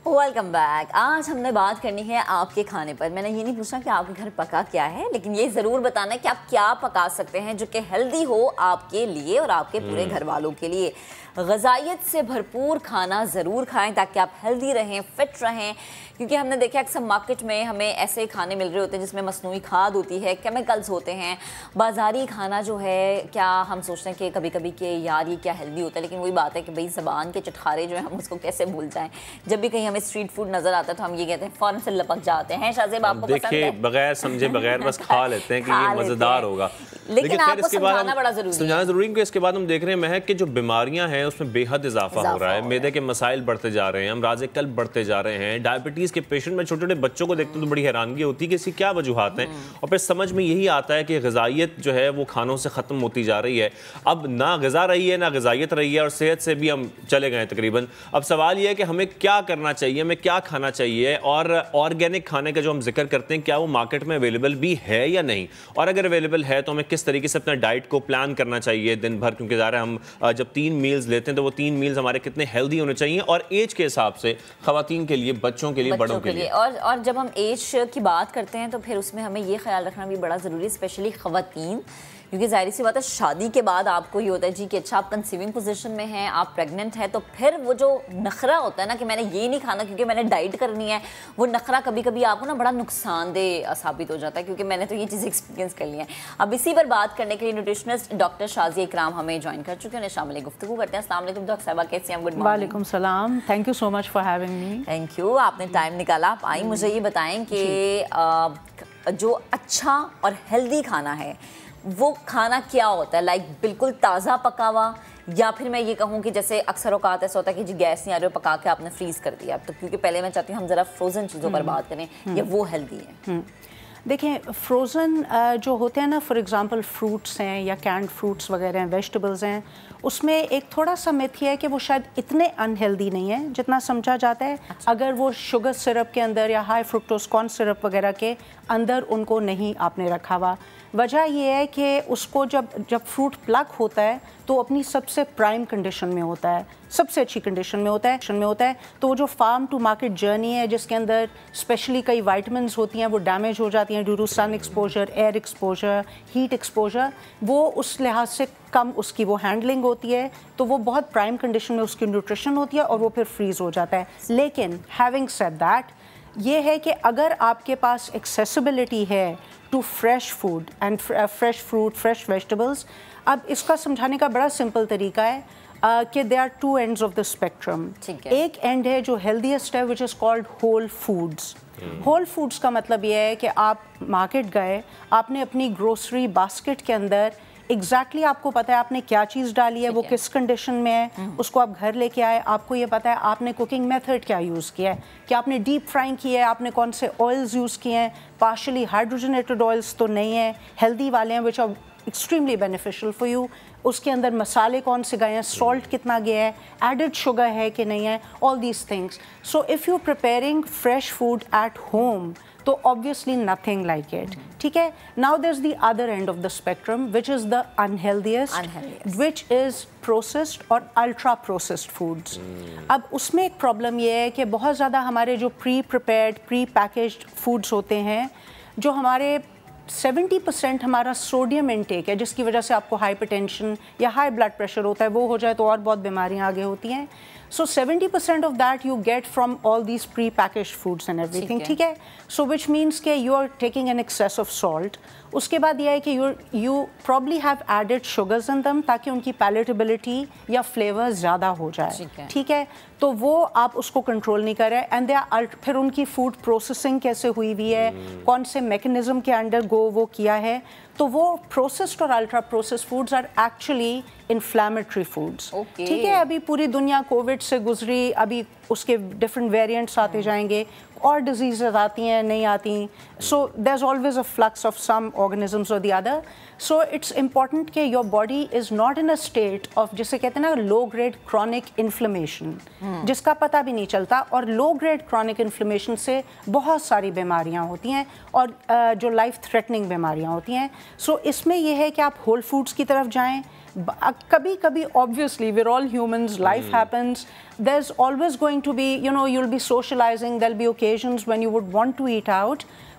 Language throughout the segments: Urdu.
Welcome back. آج ہم نے بات کرنی ہے آپ کے کھانے پر. میں نے یہ نہیں پوچھنا کہ آپ کے گھر پکا کیا ہے, لیکن یہ ضرور بتانا ہے کہ آپ کیا پکا سکتے ہیں جو کہ ہیلدی ہو آپ کے لیے اور آپ کے پورے گھر والوں کے لیے. غذائیت سے بھرپور کھانا ضرور کھائیں تاکہ آپ ہیلدی رہیں, فٹ رہیں, کیونکہ ہم نے دیکھا اکثر مارکیٹ میں ہمیں ایسے کھانے مل رہے ہوتے ہیں جس میں مصنوعی کھاد ہوتی ہے, کیمیکلز ہوتے ہیں. بازاری کھانا جو ہے, کیا ہم سوچتے ہیں کہ کبھی کبھی کہ یار یہ کیا ہیلدی ہوتا ہے, لیکن وہی بات ہے کہ بھئی زبان کے چٹخارے جو ہیں ہم اس کو کیسے بھول جائیں. جب بھی کہیں ہمیں اسٹریٹ فوڈ نظر آتا ہے تو ہم یہ کہتے ہیں فوراً سے لپک جاتے ہیں. شاہزیب آپ کو پسند ہے؟ دیکھیں بغیر سمجھے بغیر بس کھا لیتے ہیں کہ یہ مزیدار ہوگا, لیکن آپ کو سمجھانا بڑا ضروری ہے. سمجھانا ضروری ہے کہ اس کے بعد ہم دیکھ رہے ہیں مہک کہ جو بیماریاں ہیں اس میں بے حد اضافہ ہو رہا ہے. معدے کے مسائل بڑھتے جا رہے ہیں, امراض قلب بڑھتے جا رہے ہیں, ڈائبٹیز کے پیشنٹ میں چھوٹے چھوٹے بچوں کو دیکھتے ہیں تو بڑی حیرانگی ہوتی ہے کہ اس کی کیا وجوہات ہیں, اور پھر سمجھ میں یہی آتا ہے کہ غذائیت جو ہے وہ کھانوں سے ختم ہوتی جا رہی ہے. اب نہ غذا رہی ہے نہ غذائیت رہی ہے, اور صحت سے بھی ہم چلے گئے تقریباً. اب سوال یہ ہے کہ ہمیں کیا کرنا چاہیے, ہمیں کیا کھانا چاہیے, اور آرگینک کھانے کا جو ہم ذکر کرتے ہیں کیا وہ مارکیٹ میں اویلیبل بھی ہے یا نہیں, اور اگر اویلیبل ہے تو ہمیں کس طریقے سے اپنا ڈائٹ کو پلان کرنا چاہیے دن بھر, کیونکہ ظاہر ہے ہم جب 3 میلز لیتے ہیں تو وہ 3 میلز ہمارے کتنے ہیلدی ہونے چاہیے, اور ایج کے حساب سے خواتین کے لیے, بچوں کے لیے, بڑوں کے لیے. اور جب ہم ایج کی بات کرتے ہیں تو پھر اس میں ہمیں یہ خیال رکھنا بھی بڑا ضروری ہے, اسپیشلی خواتین, کیونکہ ظاہری سی بات ہے شادی کے بعد آپ کو یہ ہوتا ہے جی کہ اچھا آپ کنسیونگ پوزیشن میں ہیں, آپ پریگننٹ ہیں, تو پھر وہ جو نخرہ ہوتا ہے نا کہ میں نے یہ نہیں کھانا کیونکہ میں نے ڈائٹ کرنی ہے, وہ نخرہ کبھی کبھی آپ کو نا بڑا نقصان دہ ثابت ہو جاتا ہے, کیونکہ میں نے تو یہ چیزیں ایکسپیرینس کر لی ہیں. اب اسی پر بات کرنے کے لیے نیوٹریشنسٹ ڈاکٹر شازیہ اکرام ہمیں جوائن کر چکے ہیں, شامل گفتگو کرتے ہیں. السلام علیکم ڈاکٹر صاحبہ, کیسی ہیں آپ؟ Good morning. وعلیکم السلام, thank you so much for having me. Thank you, آپ نے ٹائم نکالا, آپ آئیں. مجھے یہ بتائیں کہ جو اچھا اور ہیلدی کھانا ہے وہ کھانا کیا ہوتا ہے, لائک بالکل تازہ پکا ہوا, یا پھر میں یہ کہوں کہ جیسے اکثر اوقات ایسا ہوتا ہے کہ جی گیس نہیں آ رہی ہو, پکا کے آپ نے فریز کر دیا, تو کیونکہ پہلے میں چاہتی ہوں ہم ذرا فروزن چیزوں پر بات کریں, یا وہ ہیلدی ہے؟ دیکھیں فروزن جو ہوتے ہیں نا, فار ایگزامپل فروٹس ہیں یا کینڈ فروٹس وغیرہ ہیں, ویجیٹیبلز ہیں, اس میں ایک تھوڑا سا میتھ یہ ہے کہ وہ شاید اتنے انہیلدی نہیں ہیں جتنا سمجھا جاتا ہے. اگر وہ شوگر سرپ کے اندر یا ہائی فرکٹوز کارن سرپ وغیرہ کے اندر ان کو نہیں آپ نے رکھا ہوا. وجہ یہ ہے کہ اس کو جب فروٹ پلک ہوتا ہے تو اپنی سب سے پرائم کنڈیشن میں ہوتا ہے, سب سے اچھی کنڈیشن میں ہوتا ہے. تو وہ جو فارم ٹو مارکیٹ جرنی ہے جس کے اندر اسپیشلی کئی وائٹمنس ہوتی ہیں وہ ڈیمیج ہو جاتی ہیں due to sun exposure, air exposure, heat exposure, وہ اس لحاظ سے کم اس کی وہ ہینڈلنگ ہوتی ہے, تو وہ بہت پرائم کنڈیشن میں اس کی نیوٹریشن ہوتی ہے اور وہ پھر فریز ہو جاتا ہے. لیکن ہیونگ سیڈ دیٹ, یہ ہے کہ اگر آپ کے پاس ایکسیسیبلٹی ہے to fresh food and fresh fruit, fresh vegetables, اب اس کا سمجھانے کا بڑا سمپل طریقہ ہے کہ they are 2 ends of the spectrum. ایک اینڈ ہے جو ہیلدیسٹ ہے which is called whole foods. Whole foods کا مطلب یہ ہے کہ آپ مارکیٹ گئے, آپ نے اپنی گروسری باسکٹ کے اندر ایگزیکٹلی آپ کو پتہ ہے آپ نے کیا چیز ڈالی ہے, وہ کس کنڈیشن میں ہے, اس کو آپ گھر لے کے آئے, آپ کو یہ پتہ ہے آپ نے کوکنگ میتھڈ کیا یوز کیا ہے, کہ آپ نے ڈیپ فرائنگ کی ہے, آپ نے کون سے آئلز یوز کیے ہیں, پارشلی ہائیڈروجنیٹڈ آئلس تو نہیں ہیں, ہیلدی والے ہیں which are extremely beneficial for you, اس کے اندر مسالے کون سے گئے ہیں, سالٹ کتنا گیا ہے, ایڈڈ شوگر ہے کہ نہیں ہے, all these things. So if you preparing fresh food at home تو obviously nothing like it. ٹھیک ہے. Now there's the other end of the spectrum which is the unhealthiest, which is processed اور ultra processed foods. اب اس میں ایک پرابلم یہ ہے کہ بہت زیادہ ہمارے جو pre-prepared, pre-packaged foods ہوتے ہیں, جو ہمارے 70% ہمارا سوڈیم انٹیک ہے, جس کی وجہ سے آپ کو ہائپر ٹینشن یا ہائی بلڈ پریشر ہوتا ہے, وہ ہو جائے تو اور بہت بیماریاں آگے ہوتی ہیں. So 70% of that you get from all these pre-packaged foods and everything. ٹھیک ہے. So which means کہ you are taking an excess of salt. اس کے بعد یہ ہے کہ you probably have added sugars in them تاکہ ان کی palatability یا flavor زیادہ ہو جائے. ٹھیک ہے. تو وہ آپ اس کو کنٹرول نہیں کر رہے, اینڈ پھر ان کی فوڈ پروسیسنگ کیسے ہوئی ہوئی ہے, کون سے میکنزم کے انڈر گو وہ کیا ہے, تو وہ پروسیسڈ اور ultra processed foods are actually inflammatory foods. ٹھیک ہے. ابھی پوری دنیا کووڈ سے گزری, ابھی اس کے ڈفرینٹ ویریئنٹس آتے جائیں گے, اور ڈیزیزز آتی ہیں نہیں آتی, so there is always a flux of some organisms اور the other. So it's important کہ your body is not in a state of, جسے کہتے ہیں نا لو گریڈ کرونک انفلیمیشن, جس کا پتہ بھی نہیں چلتا, اور لو گریڈ کرونک انفلیمیشن سے بہت ساری بیماریاں ہوتی ہیں اور جو لائف تھریٹننگ بیماریاں ہوتی ہیں. سو اس میں یہ ہے کہ آپ ہول فوڈس کی طرف جائیں. کبھی کبھی obviously we're all humans, life happens, there's always going to be, you know, you'll be socializing, there'll be occasions when you would want to eat out.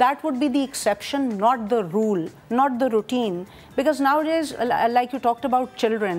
That would be the exception, not the rule, not the routine. Because nowadays, like you talked about children,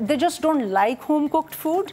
They just don't like home cooked food.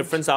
difference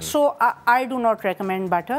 So I do not recommend butter.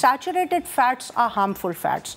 saturated fats are harmful fats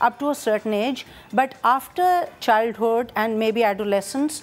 up to a certain age, but after childhood and maybe adolescence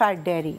fat dairy.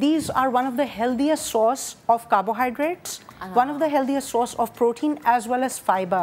these are one of the healthiest source of carbohydrates, one of the healthiest source of protein as well as fiber.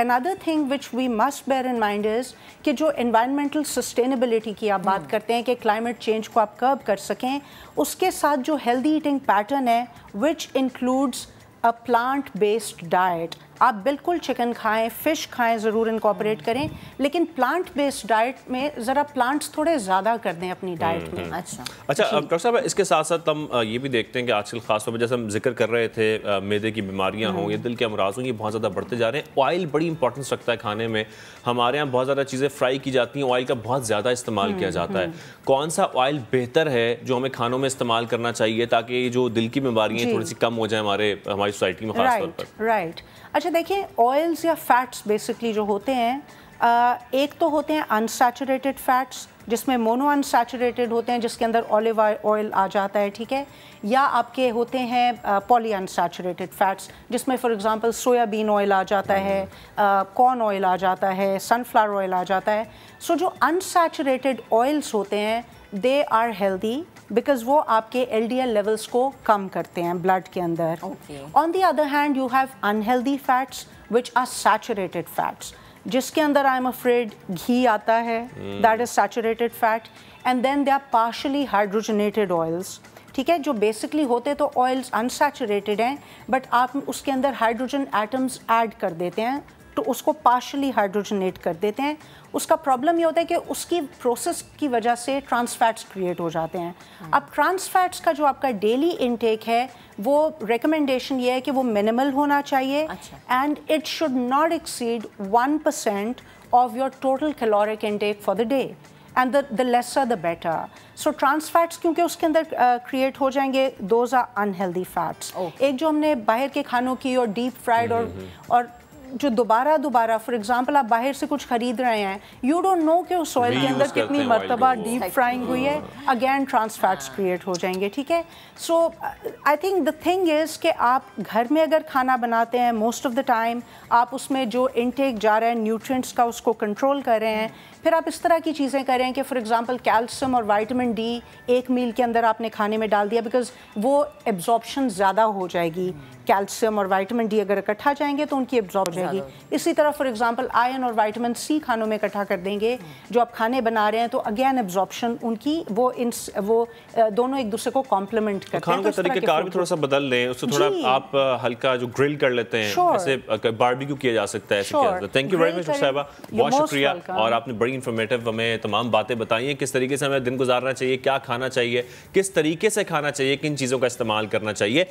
another thing which we must bear in mind is کہ جو environmental sustainability کی آپ بات کرتے ہیں کہ climate change کو آپ curb کر سکیں, اس کے ساتھ جو healthy eating pattern ہے which includes a plant based diet. آپ بالکل چکن کھائیں, فش کھائیں, ضرور انکارپوریٹ کریں, لیکن پلانٹ بیسڈ ڈائٹ میں ذرا پلانٹس تھوڑے زیادہ کر دیں اپنی ڈائٹ میں. اچھا ڈاکٹر صاحب, اس کے ساتھ ساتھ ہم یہ بھی دیکھتے ہیں کہ آج کل خاص طور پہ جیسے ہم ذکر کر رہے تھے معدے کی بیماریاں ہوں یا دل کے امراض ہوں, یہ بہت زیادہ بڑھتے جا رہے ہیں. آئل بڑی امپورٹنس رکھتا ہے کھانے میں. ہمارے یہاں بہت زیادہ چیزیں فرائی کی جاتی ہیں, آئل کا بہت زیادہ استعمال کیا جاتا ہے. کون سا آئل بہتر ہے جو ہمیں کھانوں میں استعمال کرنا چاہیے تاکہ جو دل کی بیماریاں تھوڑی سی کم ہو جائیں ہماری سوسائٹی میں خاص طور پر؟ رائٹ. اچھا دیکھیں, آئلز یا فیٹس بیسکلی جو ہوتے ہیں, ایک تو ہوتے ہیں انسیچوریٹڈ فیٹس جس میں مونو انسیچوریٹڈ ہوتے ہیں جس کے اندر اولیو آئل آ جاتا ہے, ٹھیک ہے, یا آپ کے ہوتے ہیں پولی انسیچوریٹڈ فیٹس جس میں for example soya bean oil آ جاتا ہے, کارن آئل آ جاتا ہے, سن فلاور آئل آ جاتا ہے. سو جو انسیچوریٹڈ آئلس ہوتے ہیں دے آر ہیلدی بیکاز وہ آپ کے ایل ڈی ایل لیولس کو کم کرتے ہیں بلڈ کے اندر. On the other hand you have unhealthy fats which are saturated fats جس کے اندر آئی ایم افریڈ گھی آتا ہے, that is saturated fat, and then they are partially hydrogenated oils, ٹھیک ہے, جو بیسکلی ہوتے تو آئلس انسیچوریٹڈ ہیں بٹ آپ اس کے اندر ہائیڈروجن ایٹمس ایڈ کر دیتے ہیں تو اس کو پارشلی ہائیڈروجنیٹ کر دیتے ہیں. اس کا پرابلم یہ ہوتا ہے کہ اس کی پروسیس کی وجہ سے ٹرانس فیٹس کریٹ ہو جاتے ہیں. اب ٹرانس فیٹس کا جو آپ کا ڈیلی انٹیک ہے وہ ریکمنڈیشن یہ ہے کہ وہ منیمل ہونا چاہیے and it should not exceed 1% of your total caloric intake for the day, and the lesser the better. So trans fats کیونکہ اس کے اندر کریٹ ہو جائیں گے, those are unhealthy fats. ایک جو ہم نے باہر کے کھانوں کی اور ڈیپ فرائیڈ اور جو دوبارہ فار ایگزامپل آپ باہر سے کچھ خرید رہے ہیں, یو ڈونٹ نو کہ اس آئل کے اندر کتنی مرتبہ ڈیپ فرائنگ ہوئی ہے, اگین ٹرانس فیٹس کریٹ ہو جائیں گے, ٹھیک ہے. سو I think the thing is کہ آپ گھر میں اگر کھانا بناتے ہیں موسٹ آف دا ٹائم آپ اس میں جو انٹیک جا رہا ہے نیوٹرینٹس کا اس کو کنٹرول کر رہے ہیں. پھر آپ اس طرح کی چیزیں کریں کہ فار ایگزامپل کیلشیم اور وائٹامن ڈی ایک میل کے اندر آپ نے کھانے میں ڈال دیا بیکاز وہ ایبزارپشن زیادہ ہو جائے گی. کیلشیم اور وائٹامن ڈی اگر اکٹھا جائیں گے تو ان کی ایبزارب ہو جائے گی. اسی طرح فار ایگزامپل آئرن اور وائٹامن سی کھانوں میں اکٹھا کر دیں گے جو آپ کھانے بنا رہے ہیں تو اگین ایبزارپشن ان کی وہ دونوں ایک دوسرے کو کمپلیمنٹ کرتے ہیں. کھانوں کا طریقہ کار بھی تھوڑا سا بدل لیں, اس سے تھوڑا آپ ہلکا جو گرل کر لیتے ہیں جیسے باربیکیو کیا جا سکتا ہے. تھینک یو ویری مچ صاحبہ, بہت شکریہ, اور آپ نے بڑی انفارمیٹیو ہمیں تمام باتیں بتائی ہیں کس طریقے سے ہمیں دن گزارنا چاہیے, کیا کھانا چاہیے, کس طریقے سے کھانا چاہیے, کن چیزوں کا استعمال کرنا چاہیے.